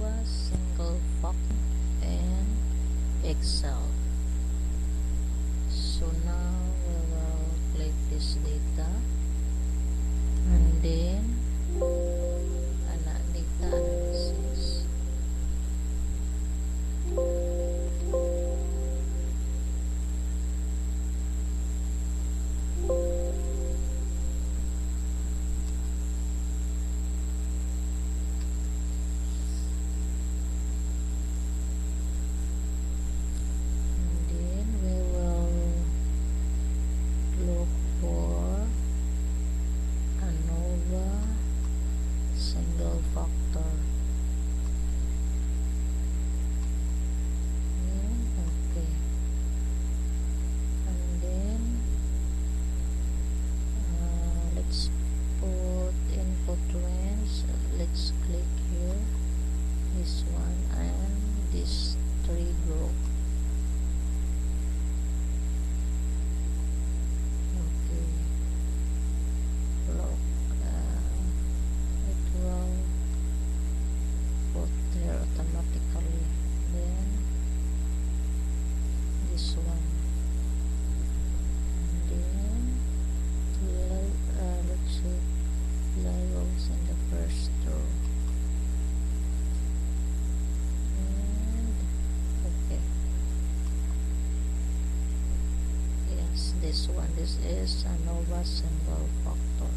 ANOVA single factor and Excel. So now we will click this data and then data analysis. Single factor. Okay. And then let's put input range. Let's click here, this one and this three group. Okay. Look. Automatically. Then this one, and then let's see levels in the first row, and okay, yes, this one, this is ANOVA single factor.